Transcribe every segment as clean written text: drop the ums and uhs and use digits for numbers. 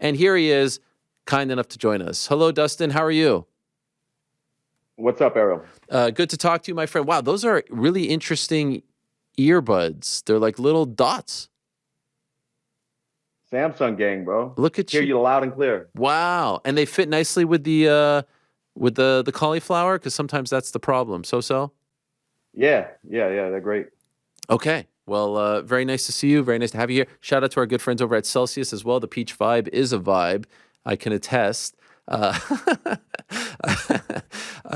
And here he is, kind enough to join us. Hello, Dustin. How are you? What's up, Ariel? Good to talk to you, my friend. Wow, those are really interesting earbuds. They're like little dots. Samsung gang, bro. Look at Hear you loud and clear. Wow, and they fit nicely with the cauliflower, because sometimes that's the problem. So. Yeah, they're great. Okay. Well, very nice to see you. Very nice to have you here. Shout out to our good friends over at Celsius as well. The peach vibe is a vibe. I can attest. I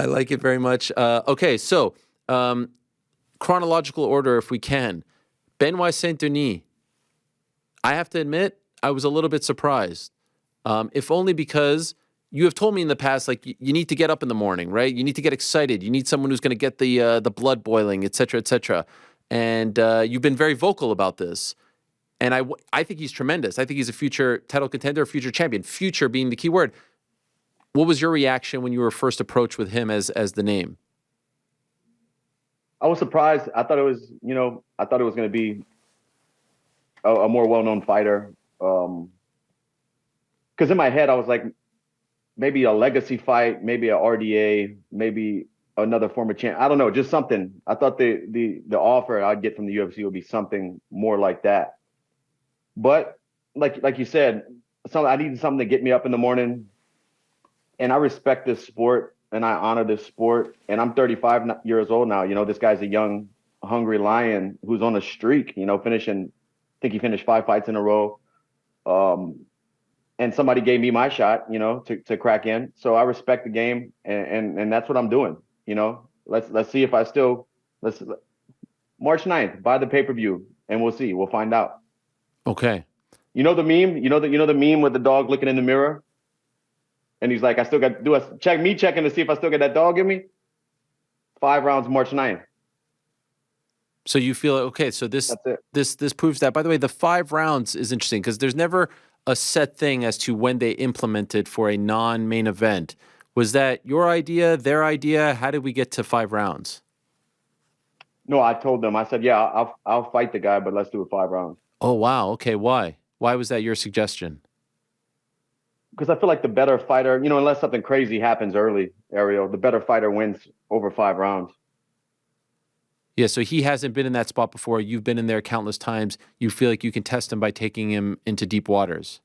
like it very much. Okay, so chronological order, if we can. Benoit Saint Denis. I have to admit, I was a little bit surprised, if only because you have told me in the past, like, you need to get up in the morning, right? You need to get excited. You need someone who's going to get the blood boiling, et cetera, et cetera. And you've been very vocal about this. And I think he's tremendous. I think he's a future title contender, a future champion. Future being the key word. What was your reaction when you were first approached with him as the name? I was surprised. I thought it was going to be a more well-known fighter. Because in my head, I was like, maybe a legacy fight, maybe a RDA, maybe another former champ. I don't know, just something. I thought the offer I'd get from the UFC would be something more like that. But like you said, I needed something to get me up in the morning. And I respect this sport and I honor this sport. And I'm 35 years old now. This guy's a young, hungry lion who's on a streak, finishing, I think he finished 5 fights in a row. And somebody gave me my shot, to crack in. So I respect the game and that's what I'm doing. Let's see if I still March 9th, buy the pay-per-view and we'll see. We'll find out. Okay. You know the meme? You know the meme with the dog looking in the mirror? And he's like, I still got to do checking to see if I still got that dog in me. 5 rounds March 9th. So you feel okay, so this proves that. By the way, the 5 rounds is interesting because there's never a set thing as to when they implement it for a non-main event. Was that your idea, their idea? How did we get to 5 rounds? No, I told them. I said, yeah, I'll fight the guy, but let's do it 5 rounds. Oh, wow. Okay, why? Why was that your suggestion? Because I feel like the better fighter, unless something crazy happens early, Ariel, the better fighter wins over 5 rounds. Yeah, so he hasn't been in that spot before. You've been in there countless times. You feel like you can test him by taking him into deep waters.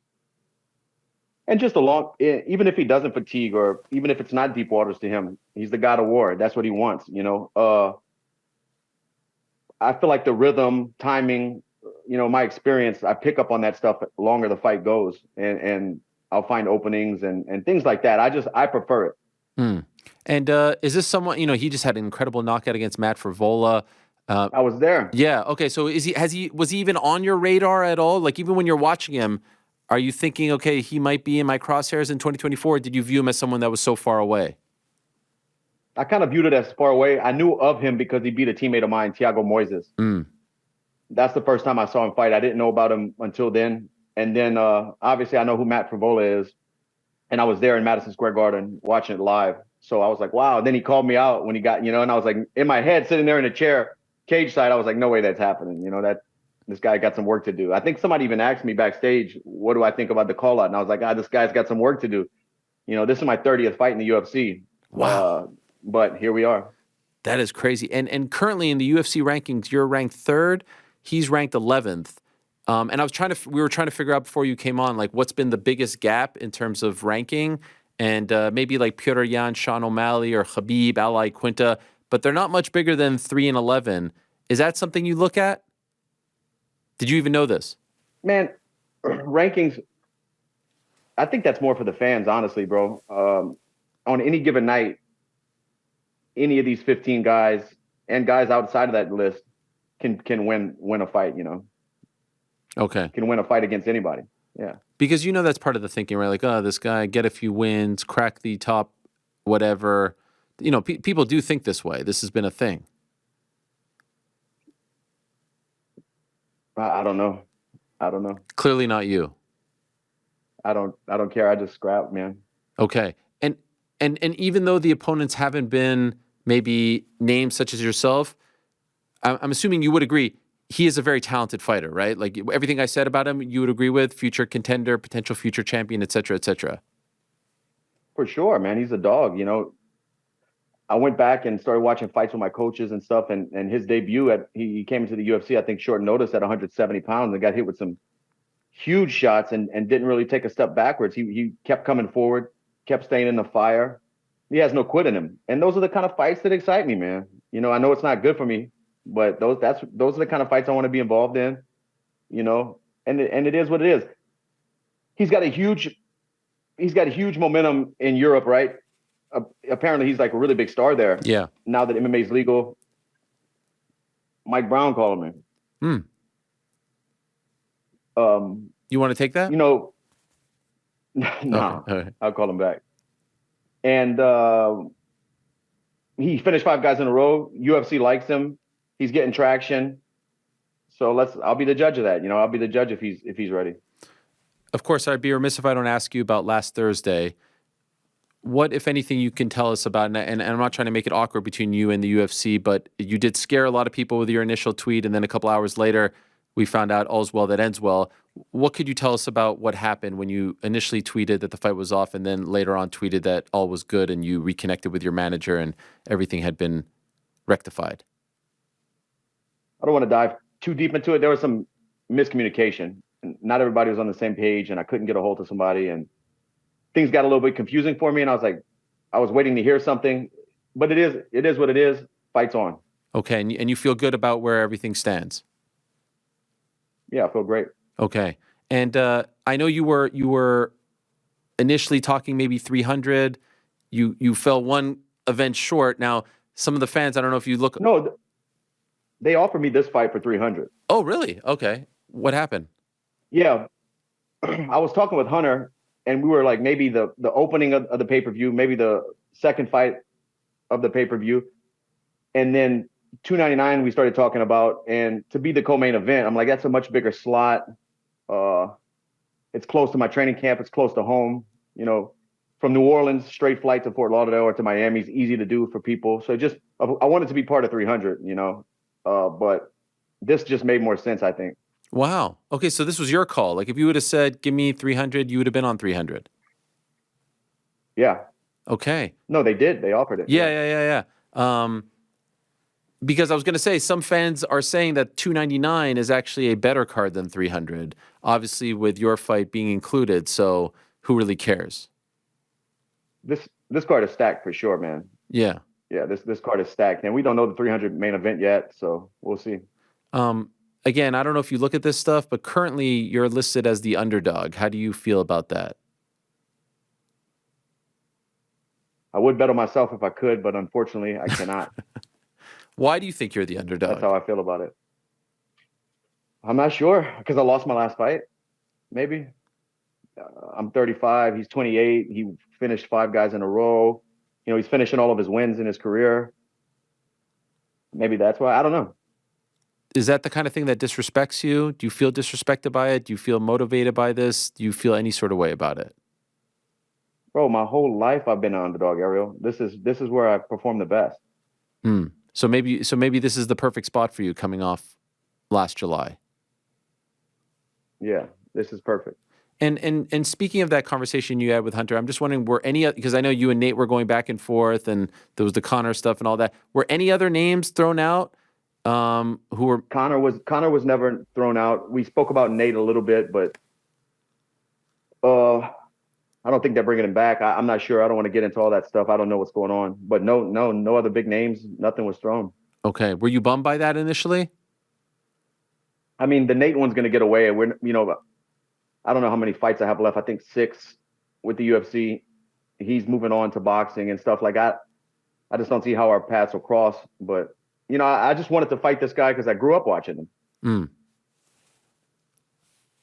And just even if he doesn't fatigue or even if it's not deep waters to him, he's the god of war. That's what he wants, I feel like the rhythm, timing, my experience, I pick up on that stuff the longer the fight goes. And I'll find openings and things like that. I prefer it. And is this someone, he just had an incredible knockout against Matt Frivola. I was there. Yeah. Okay. So was he even on your radar at all? Like, even when you're watching him, are you thinking, okay, he might be in my crosshairs in 2024? Or did you view him as someone that was so far away? I kind of viewed it as far away. I knew of him because he beat a teammate of mine, Thiago Moises. That's the first time I saw him fight. I didn't know about him until then. And then obviously I know who Matt Frivola is. And I was there in Madison Square Garden watching it live. So I was like, wow. And then he called me out when he got, and I was like, in my head, sitting there in a chair, cage side, I was like, no way that's happening. That this guy got some work to do. I think somebody even asked me backstage, what do I think about the call out? And I was like, this guy's got some work to do. This is my 30th fight in the UFC. Wow. But here we are. That is crazy. And currently in the UFC rankings, you're ranked 3rd. He's ranked 11th. And we were trying to figure out before you came on, like, what's been the biggest gap in terms of ranking, and maybe like Petr Yan, Sean O'Malley, or Khabib, Ali Quinta, but they're not much bigger than 3 and 11. Is that something you look at? Did you even know this? Man, rankings, I think that's more for the fans, honestly, bro. On any given night, any of these 15 guys and guys outside of that list can win a fight, Okay. Can win a fight against anybody. Yeah. Because that's part of the thinking, right? Like, this guy, get a few wins, crack the top, whatever. People do think this way. This has been a thing. I don't know. Clearly not you. I don't care. I just scrap, man. Okay. And even though the opponents haven't been maybe names such as yourself, I'm assuming you would agree, he is a very talented fighter, right? Like everything I said about him, you would agree with, future contender, potential future champion, et cetera, et cetera. For sure, man. He's a dog. I went back and started watching fights with my coaches and stuff, and his debut he came into the UFC, I think, short notice at 170 pounds and got hit with some huge shots and didn't really take a step backwards. He kept coming forward, kept staying in the fire. He has no quit in him. And those are the kind of fights that excite me, man. I know it's not good for me, but those are the kind of fights I want to be involved in, and it is what it is. He's got a huge momentum in Europe, right? Apparently he's like a really big star there. Yeah. Now that MMA is legal. Mike Brown called him. You want to take that? No. Okay. I'll call him back. And he finished 5 guys in a row. UFC likes him. He's getting traction. So I'll be the judge of that. I'll be the judge if he's ready. Of course, I'd be remiss if I don't ask you about last Thursday. What, if anything, you can tell us about, and I'm not trying to make it awkward between you and the UFC, but you did scare a lot of people with your initial tweet, and then a couple hours later, we found out all's well that ends well. What could you tell us about what happened when you initially tweeted that the fight was off, and then later on tweeted that all was good, and you reconnected with your manager, and everything had been rectified? I don't want to dive too deep into it. There was some miscommunication. Not everybody was on the same page, and I couldn't get a hold of somebody, and things got a little bit confusing for me, and I was waiting to hear something, but it is what it is. Fight's on. Okay, and you feel good about where everything stands? Yeah, I feel great. Okay, and I know you were initially talking maybe 300. You fell one event short. Now, some of the fans, I don't know if you look. No, they offered me this fight for 300. Oh, really? Okay, what happened? Yeah, I was talking with Hunter. And we were like maybe the opening of the pay-per-view, maybe the second fight of the pay-per-view. And then 299 we started talking about. And to be the co-main event, I'm like, that's a much bigger slot. It's close to my training camp. It's close to home. From New Orleans, straight flight to Fort Lauderdale or to Miami is easy to do for people. So I wanted to be part of 300, but this just made more sense, I think. Wow. Okay, so this was your call. Like if you would have said, give me 300, you would have been on 300. Yeah. Okay. No, they did. They offered it. Yeah. Because I was going to say, some fans are saying that 299 is actually a better card than 300, obviously with your fight being included. So who really cares? This card is stacked for sure, man. Yeah. Yeah, this card is stacked. And we don't know the 300 main event yet, so we'll see. Again, I don't know if you look at this stuff, but currently you're listed as the underdog. How do you feel about that? I would bet on myself if I could, but unfortunately I cannot. Why do you think you're the underdog? That's how I feel about it. I'm not sure because I lost my last fight. Maybe. I'm 35. He's 28. He finished 5 guys in a row. He's finishing all of his wins in his career. Maybe that's why. I don't know. Is that the kind of thing that disrespects you? Do you feel disrespected by it? Do you feel motivated by this? Do you feel any sort of way about it? Bro, my whole life I've been an underdog, Ariel. This is where I perform the best. So maybe this is the perfect spot for you coming off last July. Yeah, this is perfect. And speaking of that conversation you had with Hunter, I'm just wondering, because I know you and Nate were going back and forth, and there was the Connor stuff and all that. Were any other names thrown out? Who were Connor was never thrown out. We spoke about Nate a little bit, but I don't think they're bringing him back. I'm not sure. I don't want to get into all that stuff. I don't know what's going on. But no other big names. Nothing was thrown. Okay. Were you bummed by that initially? I mean, the Nate one's going to get away. I don't know how many fights I have left. I think 6 with the UFC. He's moving on to boxing and stuff like that. I just don't see how our paths will cross. But I just wanted to fight this guy because I grew up watching him.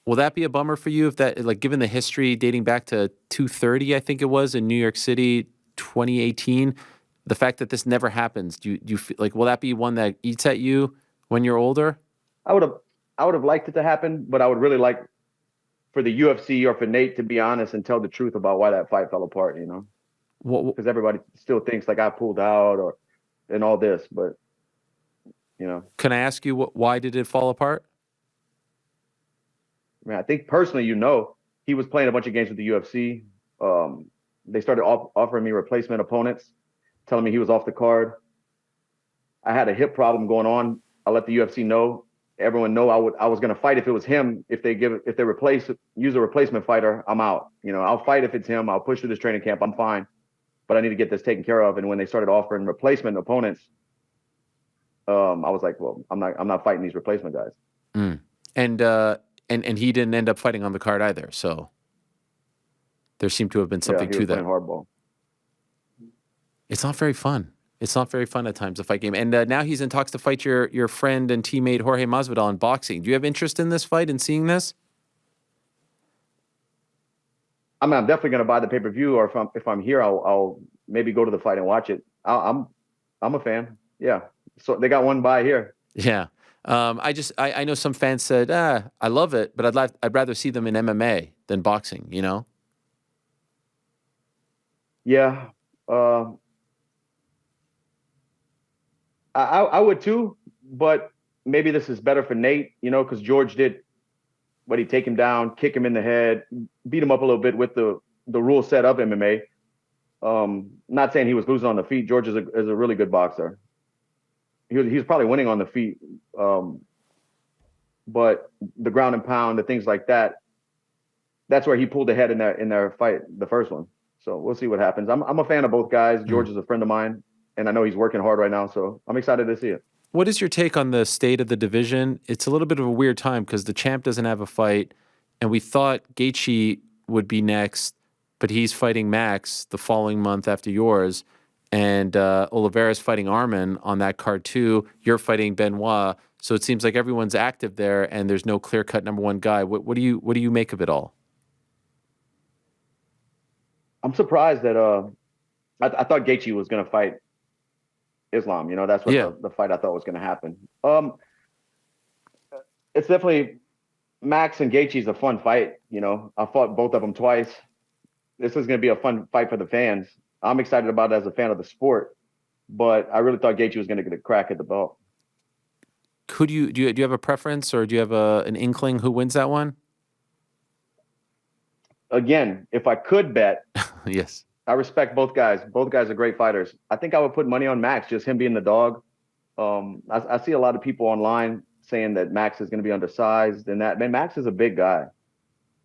Will that be a bummer for you if that, like, given the history dating back to 230, I think it was in New York City, 2018, the fact that this never happens, do you feel like, will that be one that eats at you when you're older? I would have liked it to happen, but I would really like for the UFC or for Nate to be honest and tell the truth about why that fight fell apart. Because everybody still thinks like I pulled out and all this, but You know, Can I ask you why did it fall apart? I mean, I think personally, he was playing a bunch of games with the UFC. They started offering me replacement opponents, telling me he was off the card. I had a hip problem going on. I let the UFC know, everyone know I was going to fight if it was him. If they use a replacement fighter, I'm out. You know, I'll fight if it's him. I'll push through this training camp. I'm fine, but I need to get this taken care of. And when they started offering replacement opponents, I was like, well, I'm not fighting these replacement guys. Mm. And he didn't end up fighting on the card either. So there seemed to have been something to that. Playing hardball. It's not very fun. It's not very fun at times, the fight game. And now he's in talks to fight your friend and teammate Jorge Masvidal in boxing. Do you have interest in this fight and seeing this? I mean, I'm definitely going to buy the pay-per-view, or if I'm here, I'll maybe go to the fight and watch it. I'm a fan. Yeah. So they got one buy here. Yeah. I know some fans said, I love it, but I'd rather see them in MMA than boxing, you know? Yeah. I would too, but maybe this is better for Nate, you know, because George did what, he take him down, kick him in the head, beat him up a little bit with the rule set of MMA. Not saying he was losing on the feet. George is a really good boxer. He's probably winning on the feet, but the ground and pound, the things like that, that's where he pulled ahead in their fight, the first one. So we'll see what happens. I'm a fan of both guys. George is a friend of mine, and I know he's working hard right now, so I'm excited to see it. What is your take on the state of the division? It's a little bit of a weird time because the champ doesn't have a fight, and we thought Gaethje would be next, but he's fighting Max the following month after yours, and Oliveira's fighting Arman on that card too. You're fighting Benoit, so it seems like everyone's active there, and there's no clear-cut number one guy. What do you make of it all? I'm surprised that I thought Gaethje was going to fight Islam. You know, that's what the fight I thought was going to happen. It's definitely Max and Gaethje is a fun fight. You know, I fought both of them twice. This is going to be a fun fight for the fans. I'm excited about it as a fan of the sport, but I really thought Gaethje was going to get a crack at the belt. Do you have a preference, or do you have an inkling who wins that one? Again, if I could bet, yes, I respect both guys. Both guys are great fighters. I think I would put money on Max, just him being the dog. I see a lot of people online saying that Max is going to be undersized and that. Man, Max is a big guy.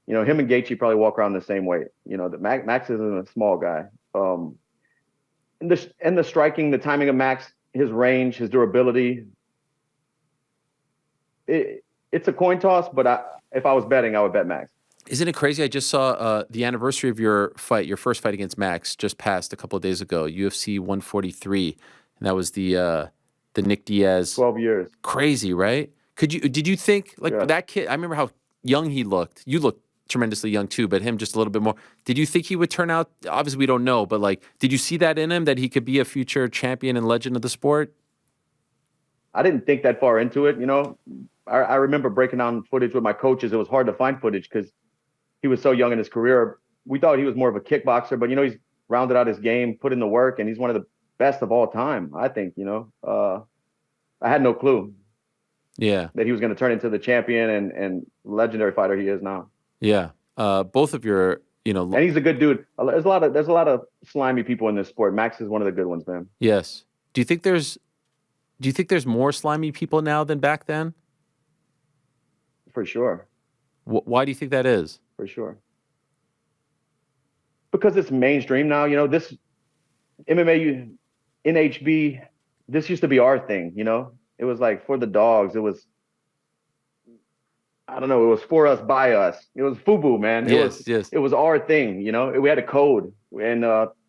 You know, him and Gaethje probably walk around the same weight. You know, that Max isn't a small guy. And the striking, the timing of Max, his range, his durability. It's a coin toss, but if I was betting, I would bet Max. Isn't it crazy? I just saw the anniversary of your first fight against Max, just passed a couple of days ago, UFC 143, and that was the Nick Diaz. 12 years. Crazy, right? Did you think that kid? I remember how young he looked. You looked tremendously young too, but him just a little bit more. Did you think he would turn out? Obviously, we don't know, but did you see that in him, that he could be a future champion and legend of the sport? I didn't think that far into it. You know, I remember breaking down footage with my coaches. It was hard to find footage because he was so young in his career. We thought he was more of a kickboxer, but, you know, he's rounded out his game, put in the work, and he's one of the best of all time, I think, you know. I had no clue that he was going to turn into the champion and legendary fighter he is now. Yeah. Both of your, you know. And he's a good dude. There's a lot of slimy people in this sport. Max is one of the good ones, man. Yes. Do you think there's more slimy people now than back then? For sure. Why do you think that is? For sure. Because it's mainstream now. You know, this MMA, NHB, this used to be our thing, you know? It was like for the dogs. It was, I don't know, it was for us, by us. It was FUBU, man. It was our thing, you know? We had a code. And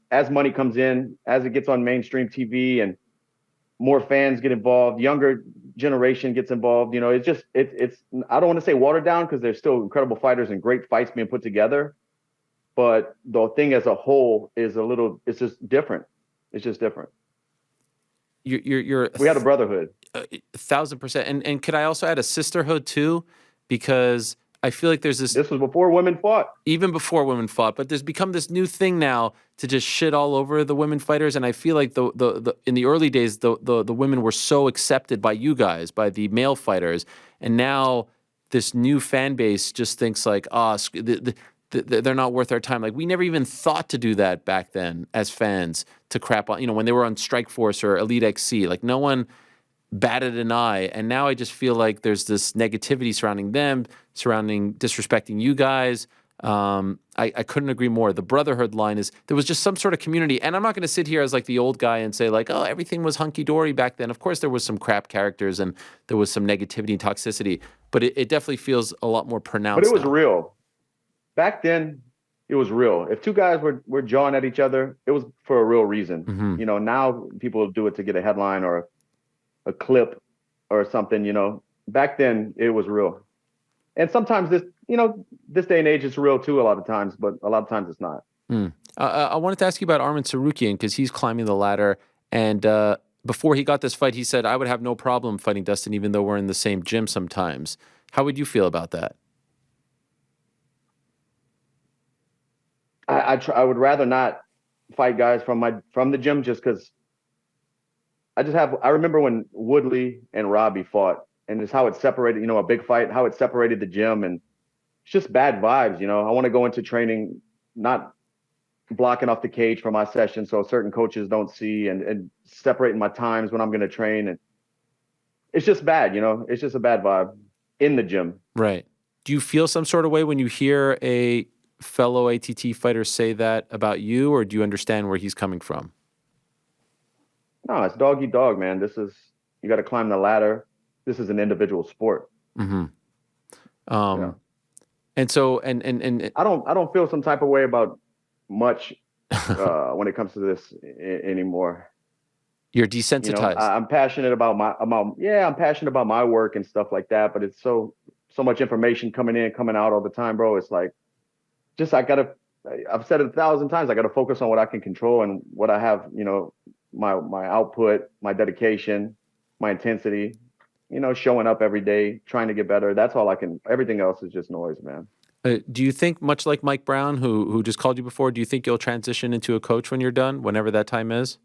as money comes in, as it gets on mainstream TV and more fans get involved, younger generation gets involved, you know, it's I don't want to say watered down because there's still incredible fighters and great fights being put together, but the thing as a whole is it's just different. It's just different. We had a brotherhood. 1,000%. And could I also add a sisterhood too? Because I feel like there's this. This was before women fought. Even before women fought, but there's become this new thing now to just shit all over the women fighters. And I feel like the in the early days, the women were so accepted by you guys, by the male fighters, and now this new fan base just thinks like, they're not worth our time. Like, we never even thought to do that back then as fans, to crap on, when they were on Strikeforce or Elite XC. Like, no one batted an eye. And now I just feel like there's this negativity surrounding them, disrespecting you guys. I couldn't agree more. The brotherhood line is, there was just some sort of community. And I'm not going to sit here as like the old guy and say like, oh, everything was hunky-dory back then. Of course, there was some crap characters and there was some negativity and toxicity, but it definitely feels a lot more pronounced. But it was now. real. Back then, it was real. If two guys were jawing at each other, it was for a real reason. Mm-hmm. Now people do it to get a headline or a clip or something. Back then, it was real. And sometimes this day and age, it's real too a lot of times, but a lot of times it's not. I wanted to ask you about Arman Tsarukyan, because he's climbing the ladder. And before he got this fight, he said, I would have no problem fighting Dustin, even though we're in the same gym sometimes. How would you feel about that? I would rather not fight guys from the gym, just because I remember when Woodley and Robbie fought, and it's how it separated, a big fight, how it separated the gym, and it's just bad vibes. I want to go into training not blocking off the cage for my session so certain coaches don't see, and separating my times when I'm going to train, and it's just bad. It's just a bad vibe in the gym. Right. Do you feel some sort of way when you hear a fellow ATT fighter say that about you, or do you understand where he's coming from? No, it's dog eat dog, man. You got to climb the ladder. This is an individual sport. Mm-hmm. And so, and I don't feel some type of way about much when it comes to this anymore. You're desensitized. I'm passionate about I'm passionate about my work and stuff like that, but it's so much information coming in, coming out all the time, bro. It's like, I've said it 1,000 times, I got to focus on what I can control and what I have, my output, my dedication, my intensity, showing up every day, trying to get better. That's all I can. Everything else is just noise, man. Do you think, much like Mike Brown, who just called you before, do you think you'll transition into a coach when you're done, whenever that time is?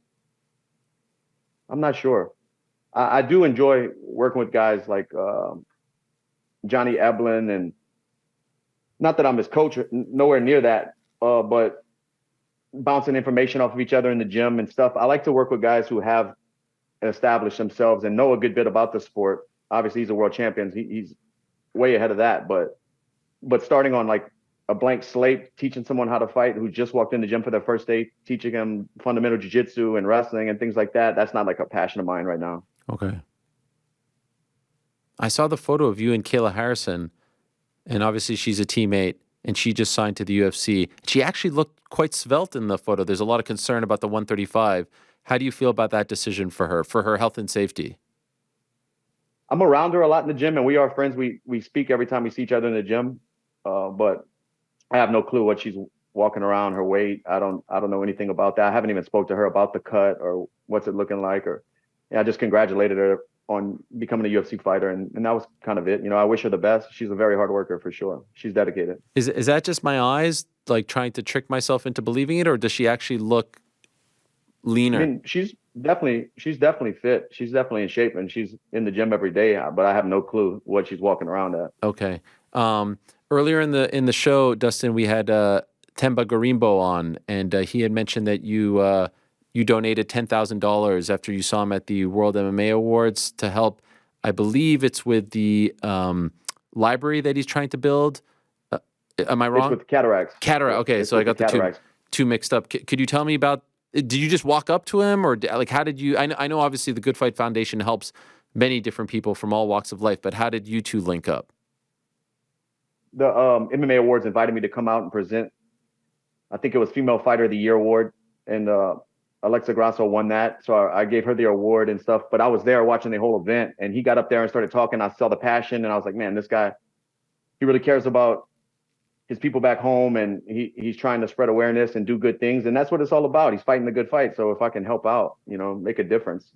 I'm not sure. I do enjoy working with guys like Johnny Eblin, and not that I'm his coach, nowhere near that, but bouncing information off of each other in the gym and stuff. I like to work with guys who have established themselves and know a good bit about the sport. Obviously, he's a world champion. He's way ahead of that, but starting on like a blank slate, teaching someone how to fight who just walked in the gym for their first day, teaching them fundamental jiu-jitsu and wrestling and things like that, that's not like a passion of mine right now. Okay. I saw the photo of you and Kayla Harrison, and obviously she's a teammate, and she just signed to the UFC. She actually looked quite svelte in the photo. There's a lot of concern about the 135. How do you feel about that decision for her health and safety? I'm around her a lot in the gym, and we are friends. We speak every time we see each other in the gym, but I have no clue what she's walking around, her weight. I don't know anything about that. I haven't even spoke to her about the cut or what's it looking like, I just congratulated her on becoming a UFC fighter, and that was kind of it. I wish her the best. She's a very hard worker for sure. She's dedicated. Is that just my eyes, like trying to trick myself into believing it, or does she actually look leaner? I mean, she's definitely fit. She's definitely in shape, and she's in the gym every day, but I have no clue what she's walking around at. Okay. Earlier in the show, Dustin, we had Temba Garimbo on, and he had mentioned that you donated $10,000 after you saw him at the World MMA Awards to help. I believe it's with the library that he's trying to build. Am I wrong? It's with cataracts. Cataract. Okay, so I got the two mixed up. Could you tell me about? Did you just walk up to him, or like how did you? I know obviously the Good Fight Foundation helps many different people from all walks of life, but how did you two link up? The MMA Awards invited me to come out and present. I think it was Female Fighter of the Year award, and Alexa Grasso won that. So I gave her the award and stuff, but I was there watching the whole event, and he got up there and started talking. I saw the passion, and I was like, man, this guy, he really cares about his people back home, and he's trying to spread awareness and do good things. And that's what it's all about. He's fighting the good fight. So if I can help out, make a difference.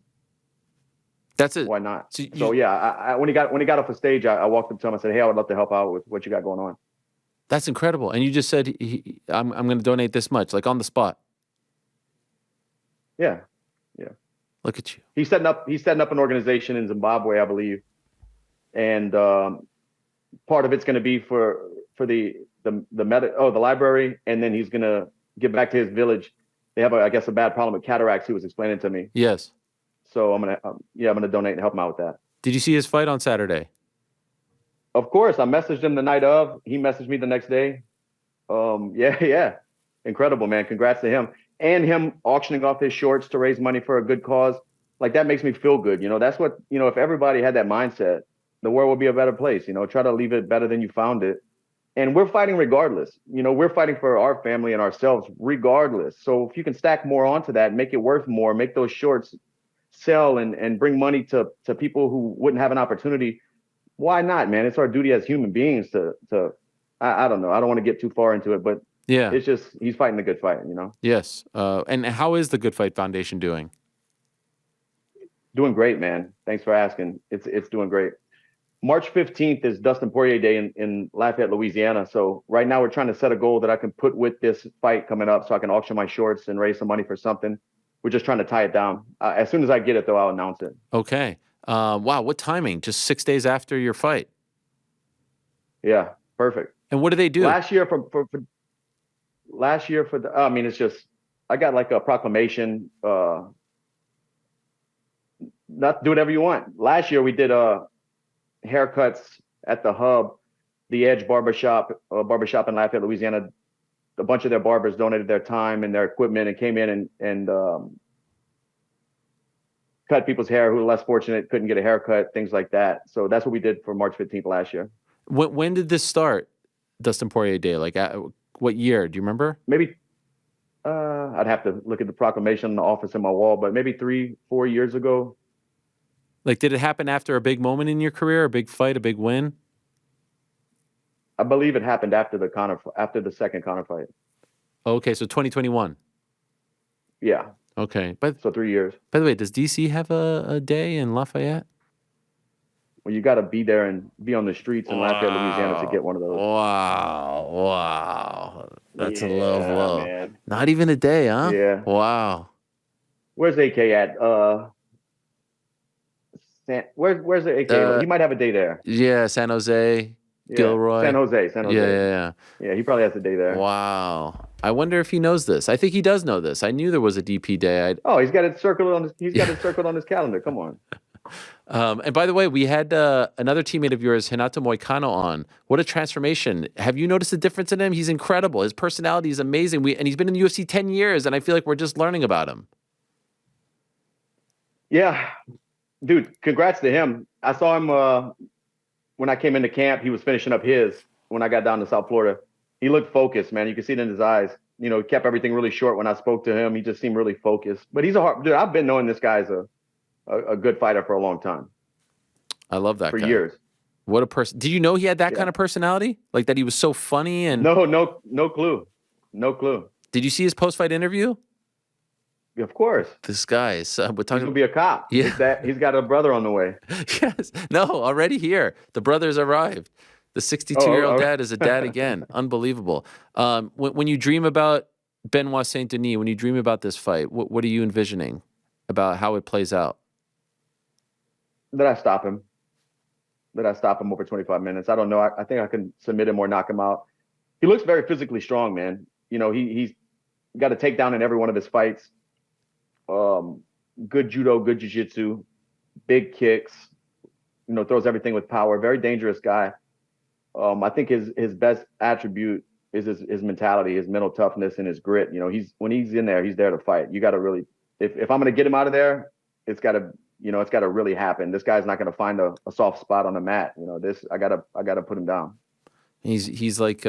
That's it. Why not? So So yeah, when he got off the stage, I walked up to him. I said, "Hey, I would love to help out with what you got going on." that's incredible. And you just said, I'm going to donate this much, like on the spot. Yeah, yeah. Look at you. He's setting up an organization in Zimbabwe, I believe, and part of it's going to be for the library, and then he's going to give back to his village. They have, I guess, a bad problem with cataracts. He was explaining to me. Yes. So I'm gonna donate and help him out with that. Did you see his fight on Saturday? Of course, I messaged him the night of. He messaged me the next day. Yeah, incredible, man. Congrats to him and him auctioning off his shorts to raise money for a good cause. Like that makes me feel good. That's what if everybody had that mindset, the world would be a better place. Try to leave it better than you found it. And we're fighting regardless. We're fighting for our family and ourselves regardless. So if you can stack more onto that, make it worth more, make those shorts sell and bring money to people who wouldn't have an opportunity, why not, man? It's our duty as human beings to I don't know. I don't want to get too far into it, but yeah, it's just he's fighting a good fight, Yes. And how is the Good Fight Foundation doing? Doing great, man. Thanks for asking. It's doing great. March 15th is Dustin Poirier Day in Lafayette, Louisiana. So right now we're trying to set a goal that I can put with this fight coming up so I can auction my shorts and raise some money for something. We're just trying to tie it down. As soon as I get it, though, I'll announce it. Okay. Wow, what timing? Just 6 days after your fight. Yeah, perfect. And what do they do? Last year it's just I got like a proclamation. Not do whatever you want. Last year we did haircuts at the Hub, the Edge barbershop in Lafayette, Louisiana. A bunch of their barbers donated their time and their equipment and came in and cut people's hair who were less fortunate, couldn't get a haircut, things like that. So that's what we did for March 15th last year. When did this start, Dustin Poirier Day? Like what year? Do you remember? Maybe I'd have to look at the proclamation in the office in my wall, but maybe 3-4 years ago. Like, did it happen after a big moment in your career, a big fight, a big win? I believe it happened after the second Conor fight. Okay, so 2021. Yeah. Okay, so 3 years. By the way, does DC have a day in Lafayette? Well, you got to be there and be on the streets in Lafayette, Louisiana to get one of those. Wow. That's a low blow. Man. Not even a day, huh? Yeah. Wow. Where's AK at? Where's the AK? He might have a day there. Yeah, San Jose. Yeah. Gilroy. San Jose. Yeah. Yeah, he probably has a day there. Wow. I wonder if he knows this. I think he does know this. I knew there was a DP day. He's got it circled on his calendar. Come on. And by the way, we had another teammate of yours, Renato Moicano, on. What a transformation. Have you noticed a difference in him? He's incredible. His personality is amazing. And he's been in the UFC 10 years, and I feel like we're just learning about him. Yeah. Dude, congrats to him. I saw him when I came into camp. He was finishing up when I got down to South Florida. He looked focused, man. You could see it in his eyes. He kept everything really short when I spoke to him. He just seemed really focused. But he's dude, I've been knowing this guy's a good fighter for a long time. I love that for guy. years. What a person. Did you know he had that kind of personality? Like that he was so funny and No clue. No clue. Did you see his post-fight interview? Of course. This guy is we're talking He's gonna be a cop. Yeah. He's got a brother on the way. Yes. No, already here. The brothers arrived. The 62-year-old dad is a dad again. Unbelievable. When you dream about Benoit Saint Denis, when you dream about this fight, what are you envisioning about how it plays out? That I stop him over 25 minutes. I don't know. I think I can submit him or knock him out. He looks very physically strong, man. He's got a takedown in every one of his fights. Good judo, good jiu-jitsu, big kicks, throws everything with power. Very dangerous guy. I think his best attribute is his mentality, his mental toughness, and his grit. When he's in there, he's there to fight. You got to really, if I'm going to get him out of there, it's got to really happen. This guy's not going to find a soft spot on the mat. I gotta put him down. He's like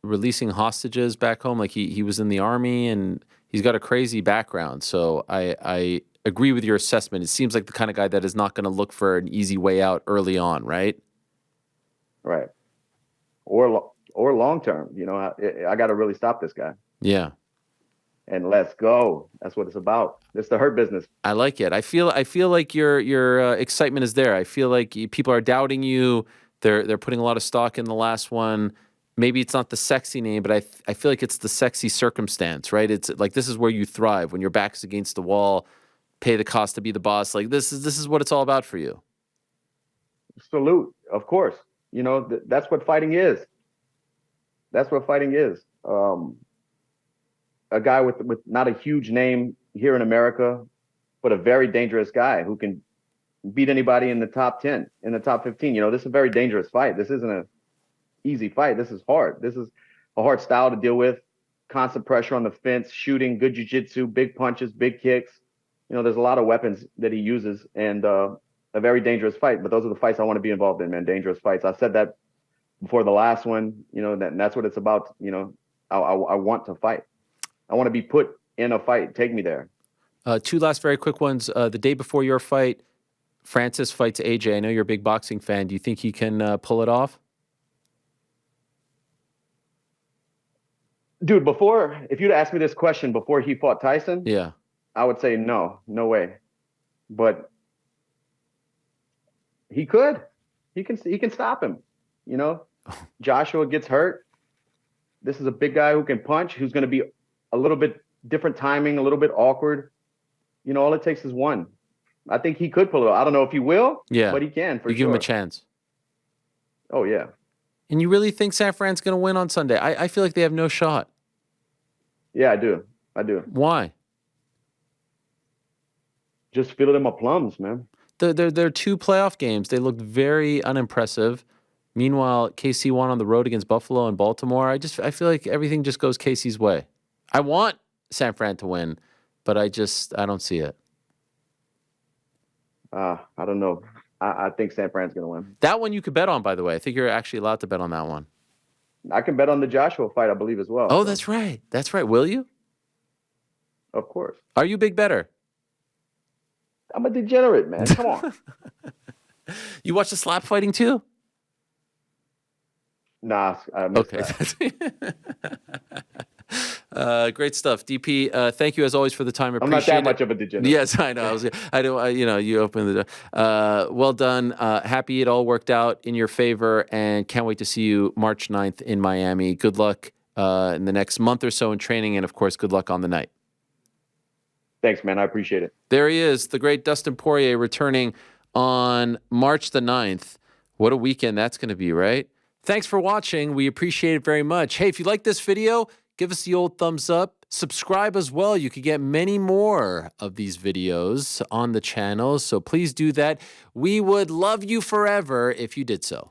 releasing hostages back home. Like he was in the army and he's got a crazy background. So I agree with your assessment. It seems like the kind of guy that is not going to look for an easy way out early on, right? Right. Or long term. I got to really stop this guy. Yeah. and let's go. That's what it's about. It's the hurt business. I like it. I feel like your excitement is there. I feel like people are doubting you. They're putting a lot of stock in the last one. Maybe it's not the sexy name, but I feel like it's the sexy circumstance, right? It's like this is where you thrive when your back's against the wall. Pay the cost to be the boss. Like this is what it's all about for you. Salute, of course. You know, that's what fighting is. That's what fighting is. A guy with not a huge name here in America, but a very dangerous guy who can beat anybody in the top 10, in the top 15. You know, this is a very dangerous fight. This isn't an easy fight. This is hard. This is a hard style to deal with. Constant pressure on the fence, shooting, good jiu-jitsu, big punches, big kicks. You know, there's a lot of weapons that he uses, and a very dangerous fight. But those are the fights I want to be involved in, man. Dangerous fights. I said that before the last one. You know, that's what it's about. You know, I want to fight. I want to be put in a fight. Take me there. Two last very quick ones. The day before your fight, Francis fights AJ. I know you're a big boxing fan. Do you think he can pull it off? Dude, if you'd asked me this question before he fought Tyson, Yeah, I would say no way. But he could. He can stop him. You know, Joshua gets hurt. This is a big guy who can punch, who's going to be a little bit different timing, a little bit awkward. You know, all it takes is one. I think he could pull it off. I don't know if he will, but he can for sure. You give him a chance. Oh, yeah. And you really think San Fran's going to win on Sunday? I feel like they have no shot. Yeah, I do. Why? Just fill them up plums, man. They're two playoff games. They looked very unimpressive. Meanwhile, KC won on the road against Buffalo and Baltimore. I feel like everything just goes KC's way. I want San Fran to win, but I don't see it. I don't know. I think San Fran's going to win. That one you could bet on, by the way. I think you're actually allowed to bet on that one. I can bet on the Joshua fight, I believe, as well. Oh, that's right. That's right. Will you? Of course. Are you a big better? I'm a degenerate, man. Come on. You watch the slap fighting too? Nah, I missed that. Great stuff, DP. Thank you as always for the time. I'm not that much of a degenerate. Yes, I know. You opened the door. Well done. Happy it all worked out in your favor, and can't wait to see you March 9th in Miami. Good luck in the next month or so in training, and of course, good luck on the night. Thanks, man. I appreciate it. There he is, the great Dustin Poirier, returning on March the 9th. What a weekend that's going to be, right? Thanks for watching. We appreciate it very much. Hey, if you like this video, give us the old thumbs up. Subscribe as well. You could get many more of these videos on the channel, so please do that. We would love you forever if you did so.